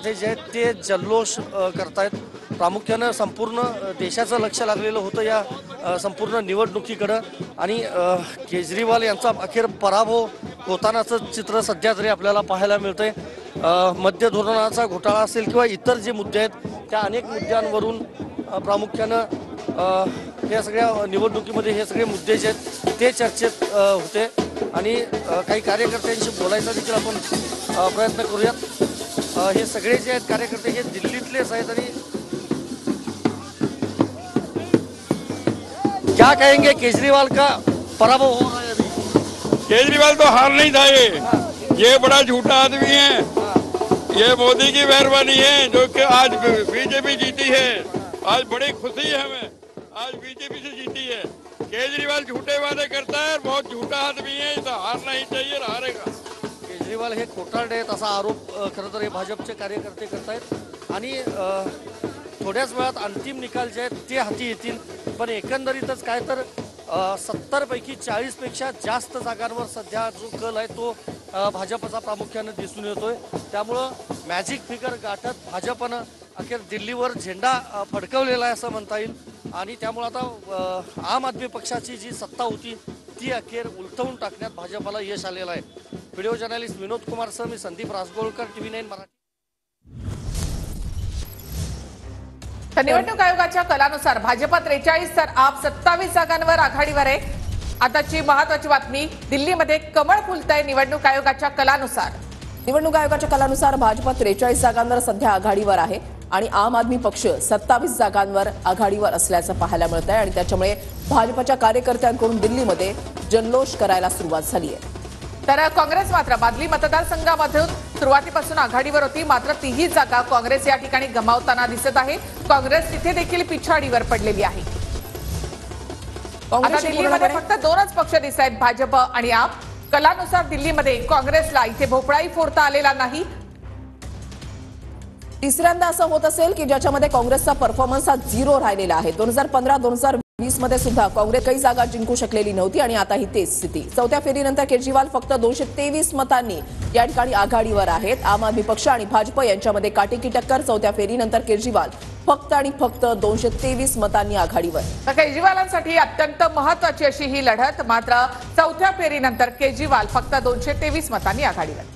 कार्यकर्ते जे आहेत ते जल्लोष करतायत। प्रामुख्याने संपूर्ण देशाचं लक्ष लागलेलं होतं या संपूर्ण निवडणुकीकडे आणि केजरीवाल यांचा अखेर पराभव होतानाचं चित्र सध्या तरी आपल्याला पाहायला मिळतंय। मद्य धोरणाचा घोटाळा असेल किंवा इतर जे मुद्दे आहेत त्या अनेक मुद्द्यांवरून प्रामुख्याने या सगळ्या निवडणुकीमध्ये हे सगळे मुद्दे जे आहेत ते चर्चेत होते आणि काही कार्यकर्त्यांशी बोलायचा देखील आपण प्रयत्न करूयात। हे सगळे जे आहेत कार्यकर्ते हे दिल्लीतलेच आहेत आणि क्या कहेंगे केजरीवाल का पराभव हो रहा है अभी? केजरीवाल तो हार नहीं था, ये बड़ा झूठा आदमी है। ये मोदी की मेहरबानी है जो कि आज बीजेपी जीती है। आज बड़ी खुशी है हमें, आज बीजेपी से जीती है। केजरीवाल झूठे वादे करता है, बहुत झूठा आदमी है, इसे हारना ही चाहिए, हारेगा। केजरीवाल हे खोटारडे आहेत असा आरोप खरं तर हे भाजपचे कार्यकर्ते करतायत आणि थोड्याच वेळात अंतिम निकाल जे आहेत ते हाती येतील। पण एकंदरीतच काय तर 70 पैकी 40 पेक्षा जास्त जागांवर सध्या जो कल आहे तो भाजपचा प्रामुख्याने दिसून येतोय। त्यामुळं मॅजिक फिगर गाठत भाजपनं अखेर दिल्लीवर झेंडा फडकवलेला आहे असं म्हणता येईल आणि त्यामुळे आता आम आदमी पक्षाची जी सत्ता होती ती अखेर उलटवून टाकण्यात भाजपला यश आलेलं आहे। व्हिडिओ जर्नलिस्ट विनोद कुमार सह मी संदीप राजगोळकर, TV9 मराठी। निवडणूक आयोगाच्या कलानुसार भाजप 43 तर आप 27 जागांवर आघाडीवर आहे। आताची महत्त्वाची बातमी, दिल्लीमध्ये कमळ फुलतंय निवडणूक आयोगाच्या कलानुसार। निवडणूक आयोगाच्या कलानुसार भाजप 43 जागांवर सध्या आघाडीवर आहे आणि आम आदमी पक्ष 27 जागांवर आघाडीवर असल्याचं पाहायला मिळत आहे आणि त्याच्यामुळे भाजपच्या कार्यकर्त्यांकडून दिल्लीमध्ये जल्लोष करायला सुरुवात झाली आहे। तर काँग्रेस मात्र बादली मतदारसंघामधून सुरुवातीपासून आघाडीवर होती, मात्र तीही जागा काँग्रेस या ठिकाणी गमावताना दिसत आहे। काँग्रेस तिथे देखील पिछाडीवर पडलेली आहे। आता दिल्लीमध्ये फक्त 2च पक्ष दिसत आहेत, भाजप आणि आप। कलानुसार दिल्लीमध्ये काँग्रेसला इथे भोपळाही फोडता आलेला नाही। तिसऱ्यांदा असं होत असेल की ज्याच्यामध्ये काँग्रेसचा परफॉर्मन्स हा 0 राहिलेला आहे। 2015-2020 मध्ये सुद्धा काँग्रेस काही जागा जिंकू शकलेली नव्हती आणि आता ही तेच स्थिती। चौथ्या फेरीनंतर केजरीवाल फक्त 223 मतांनी या ठिकाणी आघाडीवर आहेत। आम आदमी पक्ष आणि भाजप यांच्यामध्ये काटेकी टक्कर। चौथ्या फेरीनंतर केजरीवाल फक्त आणि फक्त 223 मतांनी आघाडीवर। केजरीवालांसाठी अत्यंत महत्त्वाची अशी ही लढत, मात्र चौथ्या फेरीनंतर केजरीवाल फक्त 223 मतांनी आघाडीवर।